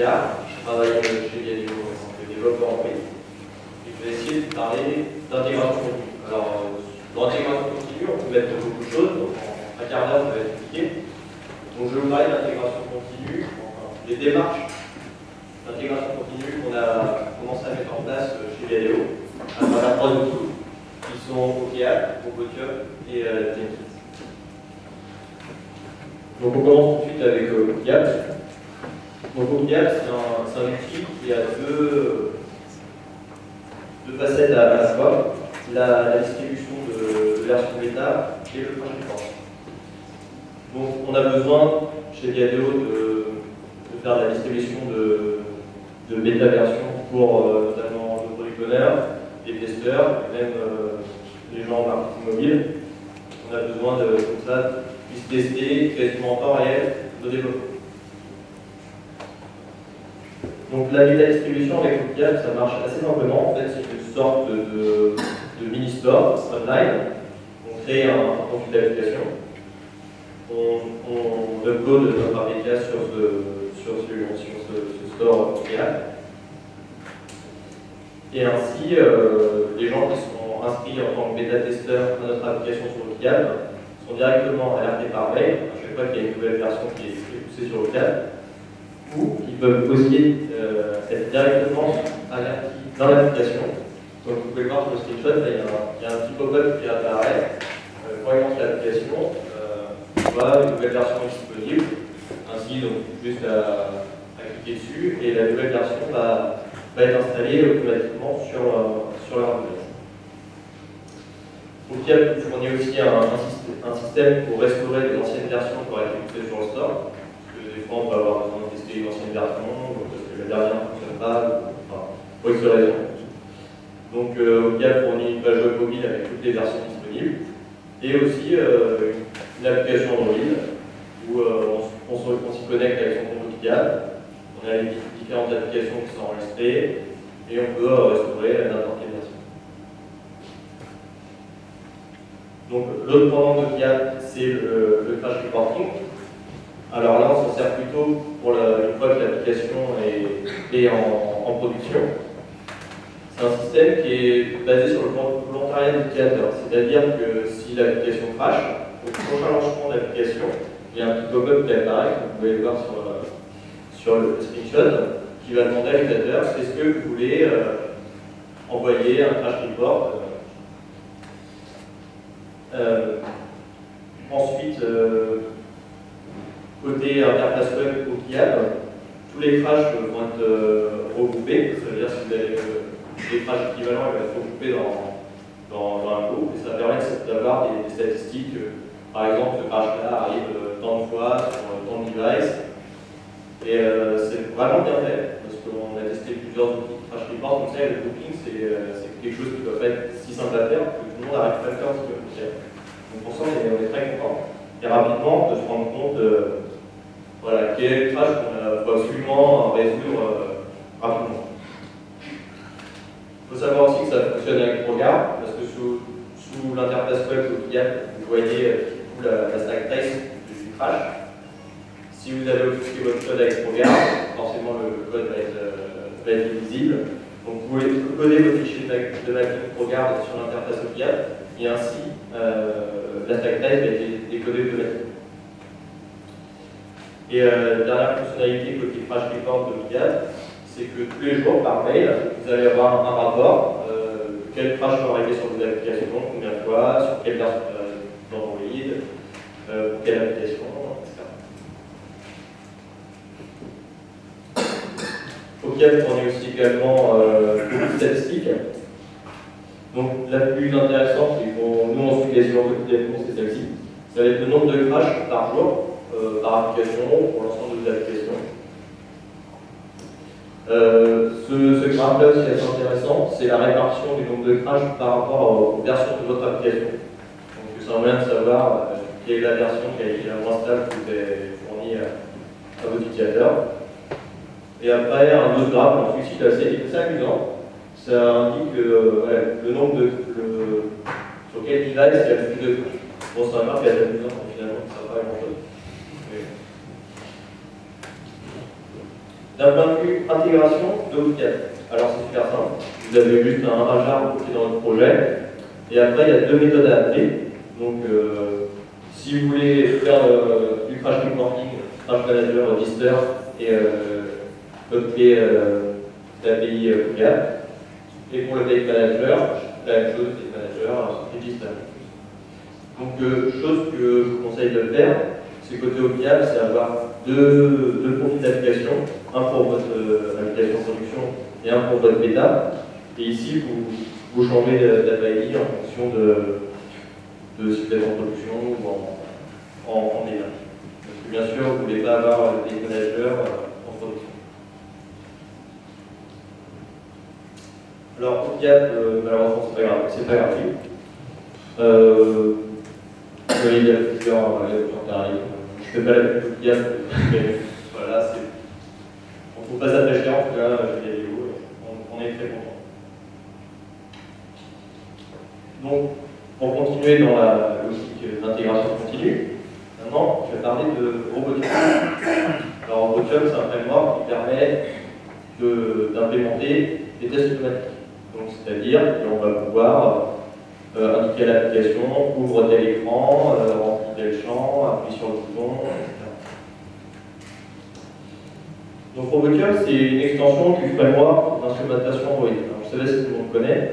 Picard, je travaille chez Viadeo en tant que développeur en web. Et je vais essayer de parler d'intégration continue. Alors, dans l'intégration continue, on peut mettre beaucoup de choses, donc en un quart d'heure, ça va être compliqué. Donc, je vais vous parler d'intégration continue, enfin, les démarches d'intégration continue qu'on a commencé à mettre en place chez Viadeo, à travers 3 outils qui sont OKEAP, Robotium et Jenkins. Donc, on commence tout de suite avec OKEAP. Donc, OKEAP, c'est un outil qui a deux facettes à la fois, la distribution de version bêta et le projet de force. Donc, on a besoin chez Viadeo de faire la distribution de bêta version pour notamment le product owner, les testeurs, et même les gens en marketing mobile. On a besoin de, comme ça, puissent tester quasiment en temps réel nos développements. Donc la bêta distribution avec OKEAP, ça marche assez simplement. En fait, c'est une sorte de mini-store online. On crée un profil d'application. On upload notre APK sur ce store OKEAP. Et ainsi, les gens qui sont inscrits en tant que bêta-testeurs à notre application sur OKEAP sont directement alertés par mail à chaque fois qu'il y a une nouvelle version qui est poussée sur OKEAP, ou ils peuvent aussi être directement alertés dans l'application. Donc vous pouvez voir sur le screenshot, là, il y a un petit pop-up qui apparaît. Quand il lance l'application, on voit une nouvelle version disponible. Ainsi, donc, juste à cliquer dessus, et la nouvelle version va être installée automatiquement sur leur device. OKEAP fournit aussi un système pour restaurer les anciennes versions qui auraient été poussées sur le store. Parce que des fois, on peut avoir besoin de tester une ancienne version, parce que la dernière ne fonctionne pas, enfin, pour X raisons. Donc, OKEAP fournit une page web mobile avec toutes les versions disponibles, et aussi une application Android où on s'y connecte avec son compte OKEAP. On a les différentes applications qui sont enregistrées, et on peut restaurer n'importe quelle version. Donc, l'autre pendant d'OKEAP, c'est le crash reporting. Alors là, on s'en sert plutôt pour une fois que l'application est en production. C'est un système qui est basé sur le volontariat de l'utilisateur. C'est-à-dire que si l'application crash, au prochain lancement de l'application, il y a un petit pop-up qui apparaît, que vous pouvez le voir sur le screenshot, qui va demander à l'utilisateur est-ce que vous voulez envoyer un crash report. Ensuite, côté interface web OKEAP, tous les crashs vont être regroupés. Ça veut dire que si vous avez des crashs équivalents, ils vont être regroupés dans un groupe, et ça permet d'avoir des statistiques. Par exemple, ce crash-là arrive tant de fois sur tant de devices. Et c'est vraiment bien fait, parce qu'on a testé plusieurs outils de crash report. Donc ça, le grouping, c'est quelque chose qui doit pas être si simple à faire, que tout le monde n'arrive pas à le faire. Donc pour ça, on est très content. Et rapidement, de se rendre compte voilà, quel est le crash qu'on faut absolument résoudre rapidement. Il faut savoir aussi que ça fonctionne avec ProGuard, parce que sous l'interface web OKEAP, vous voyez la stack trace du crash. Si vous avez offusqué votre code avec ProGuard, forcément le code va être visible. Donc vous pouvez coder vos fichiers de mapping ProGuard sur l'interface OKEAP, et ainsi la stack trace va être décodée automatiquement. Et dernière fonctionnalité côté crash report de OKEAP, c'est que tous les jours par mail, vous allez avoir un rapport, quel crash va arriver sur vos applications, combien de fois, sur quelle version d'Android, pour quelle application, etc. OKEAP fournit aussi également beaucoup de statistiques. Donc la plus intéressante, et pour nous on suit quasiment quotidiennement, c'est celle-ci. Ça va être le nombre de crashs par jour, par application, pour l'ensemble de vos applications. Ce graphe-là aussi assez intéressant, c'est la répartition du nombre de crashs par rapport aux versions de votre application. Donc c'est un moyen de savoir quelle est la version qui est la moins stable que vous avez fournie à vos utilisateurs. Et après, un autre graphe, ensuite, c'est assez amusant. Ça indique le nombre sur quel device il y a le plus de crashs. Bon, c'est un graphe qui est assez amusant, finalement, ça ne sert pas à grand-chose. D'un point de vue intégration de OCaml, alors c'est super simple. Vous avez juste un jar qui est dans votre projet, et après il y a deux méthodes à appeler. Donc si vous voulez faire du crash reporting, crash manager, register et votre clé d'API OCaml. Et pour le date manager, la même chose, date manager, alors c'est register. Donc chose que je vous conseille de faire, c'est côté OCaml, c'est avoir deux profils d'application, un pour votre application de production et un pour votre bêta. Et ici, vous changez d'API en fonction de si vous êtes en production ou en bêta. Parce que bien sûr, vous ne voulez pas avoir des managers en production. Alors, OCaml, malheureusement, c'est pas gratuit. Il y a plusieurs tarifs. Je ne fais pas la pub OCaml, mais voilà, on ne trouve pas ça très cher, en tout cas, chez Galileo, on est très content. Donc, pour continuer dans la logique d'intégration continue, maintenant, je vais parler de Robotium. Alors, Robotium, c'est un framework qui permet d'implémenter des tests automatiques. Donc, c'est-à-dire qu'on va pouvoir indiquer à l'application, ouvre tel écran, remplit tel champ, appuie sur le bouton, etc. Donc Robotium, c'est une extension du framework d'instrumentation Android. Je savais si tout le monde connaît.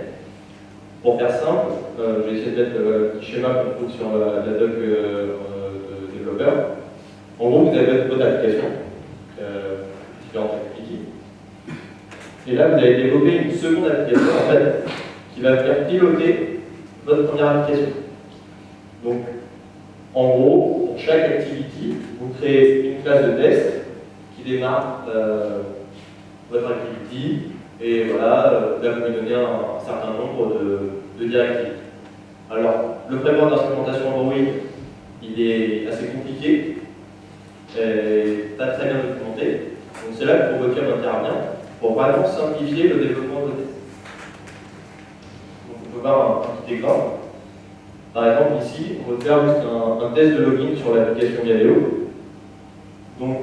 Pour faire simple, j'ai essayé de mettre le petit schéma qu'on trouve sur la doc de développeur. En gros, vous avez votre application, différentes activités. Et là, vous allez développer une seconde application en fait, qui va faire piloter votre première application. Donc, en gros, pour chaque activity, vous créez une classe de test qui démarre votre activity, et voilà, là vous pouvez donner un certain nombre de directives. Alors, le framework d'instrumentation Android, il est assez compliqué, et pas très bien documenté. Donc c'est là que Robotium intervient pour vraiment simplifier le développement de vos tests. Donc on peut voir un petit exemple. Par exemple, ici, on va faire juste un test de login sur l'application Galileo. Donc,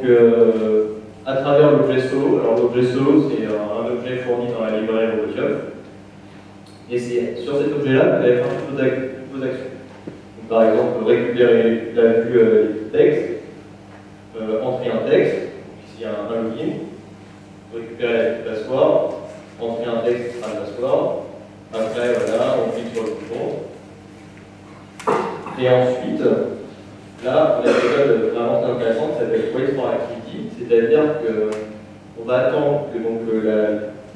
à travers l'objet solo, alors l'objet solo, c'est un objet fourni dans la librairie Robotium. Et c'est sur cet objet-là, vous allez faire toutes vos actions. Donc, par exemple, récupérer la vue texte, entrer un texte, ici un login, récupérer la vue password, entrer un texte, un password. Après, voilà, on clique sur le bouton. Et ensuite, là, on a une méthode vraiment intéressante qui s'appelle Wait for Activity, c'est-à-dire qu'on va attendre que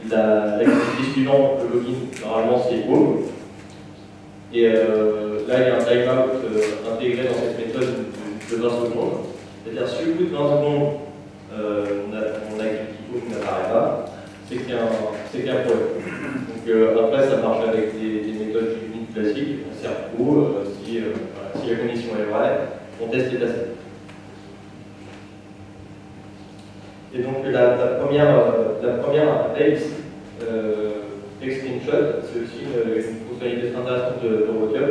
l'activité suivante, le login, normalement c'est Home. Et là, il y a un timeout intégré dans cette méthode de 20 secondes. C'est-à-dire, si au bout de 20 secondes, mon activity Home n'apparaît pas, c'est qu'il y a un problème. Donc après, ça marche avec des méthodes uniques classiques, on sert pro, si la condition est vraie, on teste les tests. Et donc la première update, text screenshot, c'est aussi une fonctionnalité très intéressante de Robotium.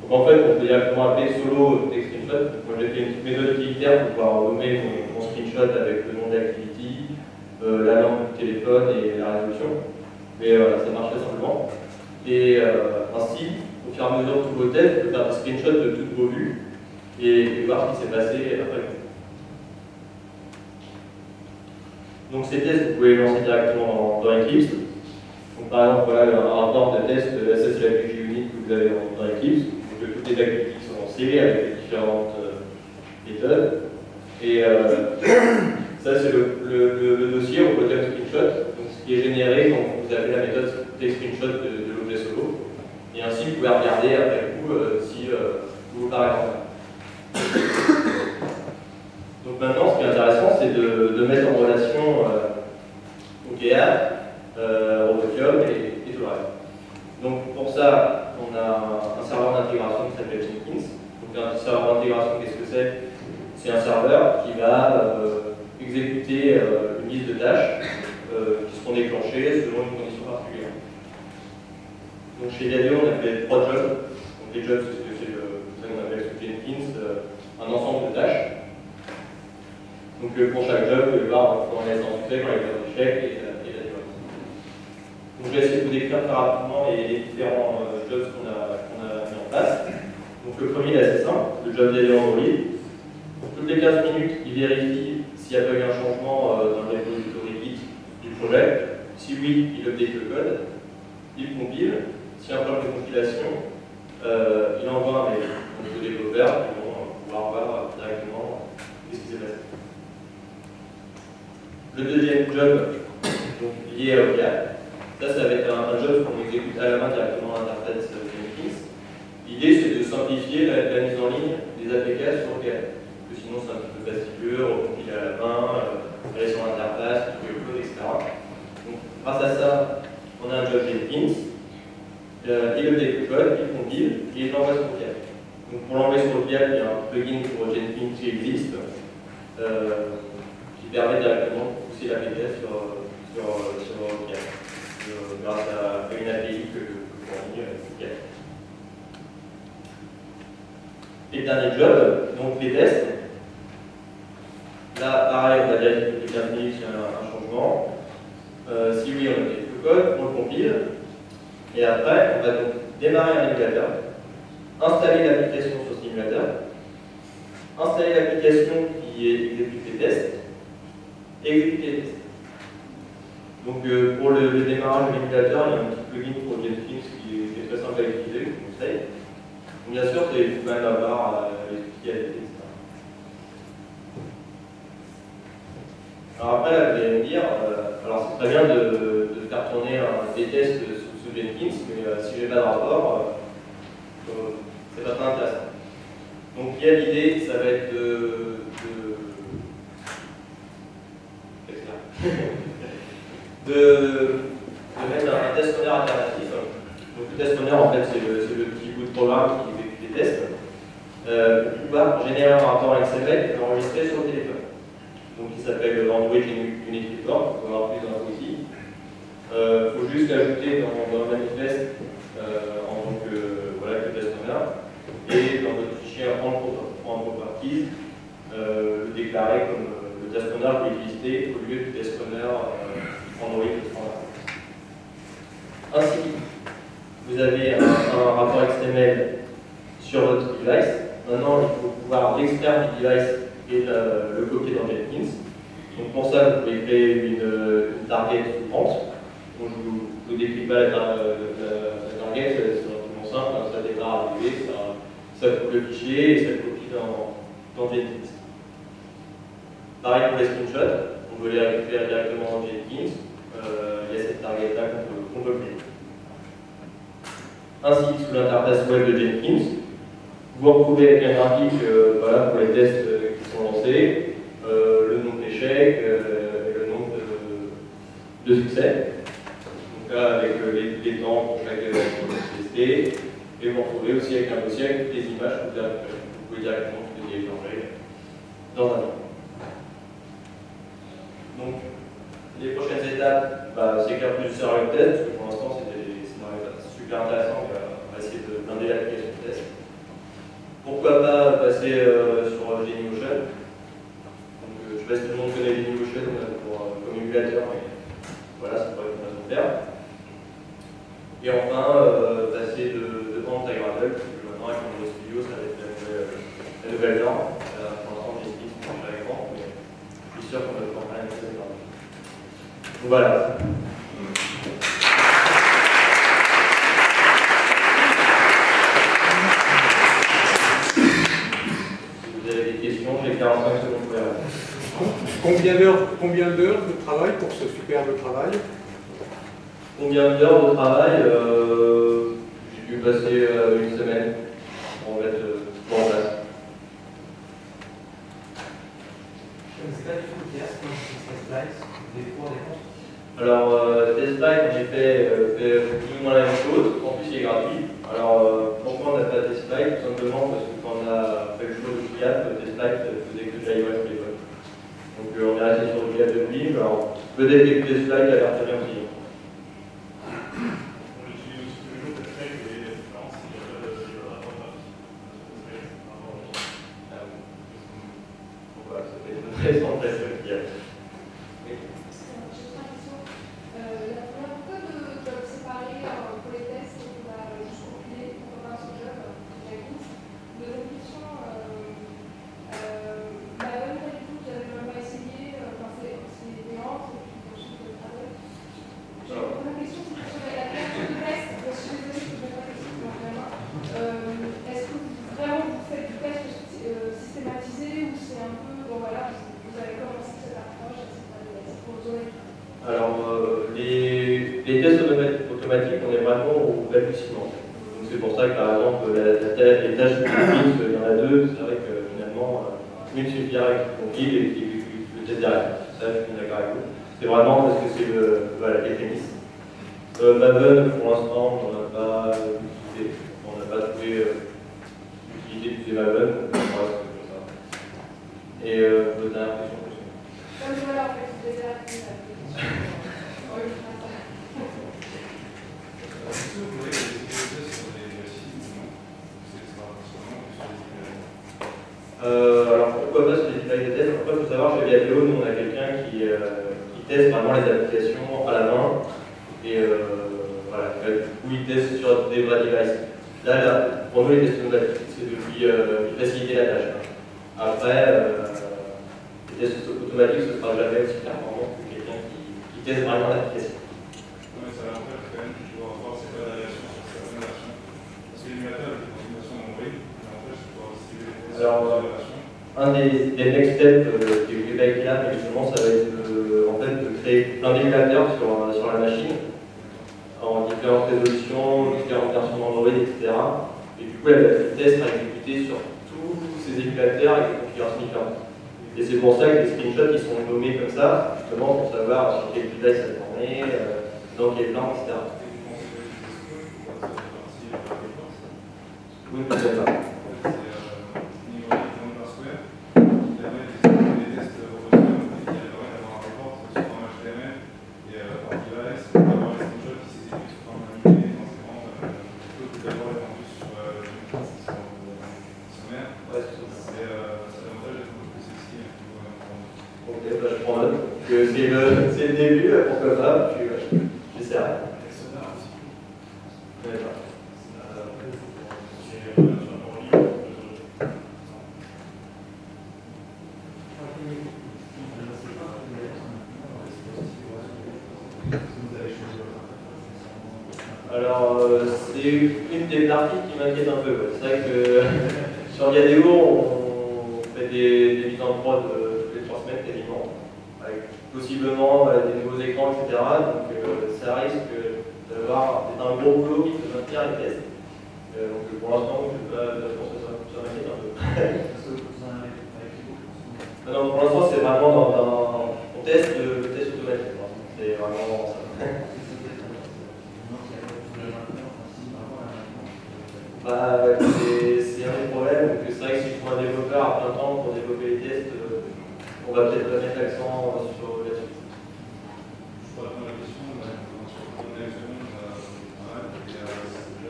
Donc en fait, on peut directement appeler solo text screenshot. Donc, moi j'ai fait une petite méthode utilitaire pour pouvoir nommer mon screenshot avec le nom d'activity, la langue du téléphone et la résolution. Mais ça marche très simplement. Et ainsi, au fur et à mesure de tous vos tests, vous pouvez faire des screenshots de toutes vos vues et voir ce qui s'est passé après. Donc ces tests, vous pouvez les lancer directement dans Eclipse. Donc par exemple, voilà un rapport de test, ça c'est la vue unique que vous avez dans Eclipse. Donc toutes les activités sont lancées avec les différentes méthodes. Et ça c'est le dossier Robotium screenshot, donc ce qui est généré quand vous avez la méthode screenshot de l'objet solo. Et ainsi vous pouvez regarder après coup si vous paraît normal. Donc maintenant, ce qui est intéressant, c'est de mettre en relation OCaml, Robotium et tout le reste. Donc pour ça, on a un serveur d'intégration qui s'appelle Jenkins. Donc un serveur d'intégration, qu'est-ce que c'est? C'est un serveur qui va exécuter une liste de tâches qui seront déclenchées selon une condition particulière. Donc chez Galileo, on a fait 3 jobs. Donc les jobs, c'est ce qu'on appelle sous Jenkins un ensemble de tâches. Donc pour chaque job, vous pouvez voir quand on est en succès, quand il y a des échecs et la démarche. Donc je vais essayer de vous décrire très rapidement les différents jobs qu'on a mis en place. Donc le premier est assez simple, le job d'aider Android. Toutes les 15 minutes, il vérifie s'il n'y a pas eu un changement dans le repository Git du projet. Si oui, il update le code, il compile. S'il y a un problème de compilation, il envoie un mail aux développeurs qui vont pouvoir voir directement ce qui s'est passé. Le deuxième job, donc, lié à OCA, ça va être un job qu'on exécute à la main directement à l'interface Jenkins. L'idée, c'est de simplifier la mise en ligne des APK sur OCA. Parce que sinon, c'est un petit peu fastidieux, recompiler à la main, aller sur l'interface, couper le code, etc. Donc, grâce à ça, on a un job Jenkins. Il update le code, il compile et il l'envoie sur OCA. Donc, pour l'envoyer sur OCA, il y a un plugin pour Jenkins qui existe, qui permet directement de pousser l'APK sur OCA, grâce à une API que fournit OCA. Et dernier job, donc les tests. Là, pareil, on va vérifier toutes les 15 minutes s'il y a un changement. Si oui, on update le code, on le compile. Et après, on va donc démarrer un émulateur, installer l'application sur cet émulateur, installer l'application qui exécute les tests, et exécuter les tests. Donc pour le démarrage de l'émulateur, il y a un petit plugin pour Jenkins qui est très simple à utiliser, que je vous conseille. Donc, bien sûr, il faut quand même avoir les outils à l'été, etc. Alors après, là, vous allez me dire, alors c'est très bien de faire tourner des tests sous Jenkins, mais si je n'ai pas de rapport, c'est pas très intéressant. Donc l'idée, ça va être de mettre un test runner alternatif. Donc le test runner, en fait, c'est le petit bout de programme qui exécute les tests, pour pouvoir générer un rapport XML et l'enregistrer sur le téléphone. Donc il s'appelle Android Unit Report, on va avoir plus dans l'outil. Il faut juste l'ajouter dans le manifeste en tant que test runner et dans votre fichier en properties, le déclarer comme le test runner que vous utilisez au lieu du test runner Android standard. Ainsi, vous avez un rapport XML sur votre device. Maintenant, il faut pouvoir l'extraire du device et le copier dans Jenkins. Donc pour ça, vous pouvez créer une target souffrante. Donc je ne vous décris pas la target, c'est relativement simple, ça déclare à l'UV, ça coupe le fichier et ça le copie dans Jenkins. Pareil pour les screenshots, on veut les récupérer directement dans Jenkins, il y a cette target-là qu'on peut créer. Ainsi, sous l'interface web de Jenkins, vous retrouvez avec un graphique pour les tests qui sont lancés, le nombre d'échecs et le nombre de succès. Donc là, avec les temps pour chaque testé, et vous retrouvez aussi avec un dossier avec toutes les images que vous pouvez directement les télécharger dans un livre. Donc, les prochaines étapes, c'est écrire plus de scénarios de test, parce que pour l'instant, c'est des scénarios super intéressants, mais on va essayer de blinder l'application de test. Pourquoi pas passer sur Genymotion. Donc, je ne sais pas si tout le monde connaît Genymotion comme émulateur, mais voilà, ça pourrait être une façon de faire. Et enfin, passer de Anti-Gradle, parce que maintenant avec Android Studio, ça va être la nouvelle norme. Pour l'instant, j'ai une petite avec l'écran, mais je suis sûr qu'on va pouvoir faire une nouvelle norme. Donc voilà. Si vous avez des questions, j'ai 45 secondes pour les répondre. Combien d'heures de travail pour ce superbe travail? Combien d'heures de travail j'ai dû passer une semaine pour mettre tout en place. C'est pas du tout le cas, c'est slides, des cours, des comptes. Alors, TestFlight, on fait plus ou moins la même chose. En plus, il est gratuit. Alors, pourquoi on n'a pas TestFlight? Tout simplement parce que quand on a fait le choix de FreeApp, TestFlight faisait que de l'iOS à l'époque. Donc, on est resté sur le FreeApp depuis. Alors, peut-être que TestFlight a l'air très bien aussi. On utilise tous les jours TestFlight et la différence, il y a pas de rapport graphique. Voilà, ça fait une très sans très facilement. Donc c'est pour ça que par exemple les tâches Linux, il y en a deux, c'est vrai que finalement une suffirait qui compile et qui exécute le test derrière. Ça je suis d'accord avec vous. C'est vraiment parce que c'est voilà, les prémices. Maven, pour l'instant, on n'a pas utilisé. On n'a pas trouvé l'utilité d'utiliser Maven, donc on reste comme ça. Et votre dernière question. Voilà, en fait, c'est déjà la question. Est-ce que vous voulez que les tests sur les machines ou non? C'est extrêmement Alors pourquoi pas sur les devices de test? Après, il faut savoir que chez Viapeo, nous on a quelqu'un qui teste vraiment les applications à la main. Et voilà, du coup, il teste sur des vrais devices. Là, pour nous, les tests automatiques, c'est de lui faciliter la tâche. Après, les tests automatiques, ce ne sera jamais aussi performant que quelqu'un qui teste vraiment l'application. Non, mais ça l'avantage quand même de pouvoir avoir ces variations sur certaines versions. Parce que l'émulateur, avec une version Android, l'avantage c'est de pouvoir aussi les tests sur plusieurs versions. Un des next steps qui est pas écrit là, mais justement, ça va être en fait, de créer plein d'émulateurs sur la machine, en différentes résolutions, différentes versions d'Android, etc. Et du coup, la batterie test sera exécutée sur tous ces émulateurs avec des configurations différentes. Et c'est pour ça que les screenshots ils sont nommés comme ça, justement pour savoir sur quel device ça tournait, dans quel plan, etc. Vous ne pouvez pas. C'est le début, pourquoi pas, puis j'essaierai. Alors, c'est une des parties qui m'inquiète un peu. C'est vrai que sur Viadeo, on fait des mises en prod toutes les 3 semaines quasiment, avec possiblement des nouveaux écrans, etc. Donc ça risque d'avoir un gros boulot qui peut maintenir les tests. Donc pour l'instant, ça m'inquiète un peu. Non, pour l'instant, c'est vraiment on teste le test automatique. C'est vraiment ça. Bah, c'est un des problèmes, donc c'est vrai que s'il faut un développeur à plein temps pour développer les tests, on va peut-être mettre l'accent sur là-dessus. Je pourrais répondre à la question, sur le premier seconde, déjà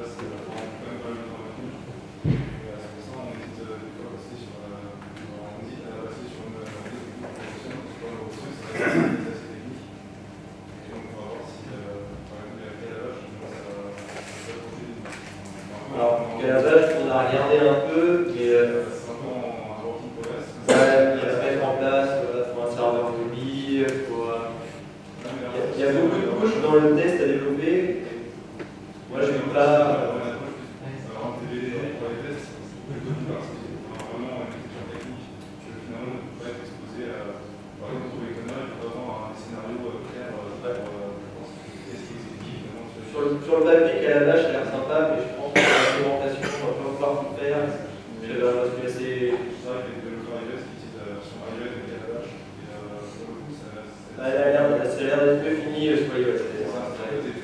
c'est quand même pas mal d'informations. C'est pour ça qu'on hésite des fois à passer sur une professionnelle, parce que dans l'option, c'est assez technique. Et donc on va voir si, par exemple, la Calabash, ça va profiter. Alors, Calabash, on a regardé un peu, mais c'est un peu en working progress. Ouais, il va se mettre en place, il faut un serveur mobile, il y a beaucoup de couches dans le test à développer. Moi, je ne suis pas. Sur le papier, Calabash a l'air sympa, mais je pense que l'implémentation, on va pas pouvoir tout faire. Je suis assez. C'est vrai que les développeurs iOS qui utilisent la version iOS de Calabash, et pour le coup, Ça a l'air d'être peu fini sur iOS. c'est un peu des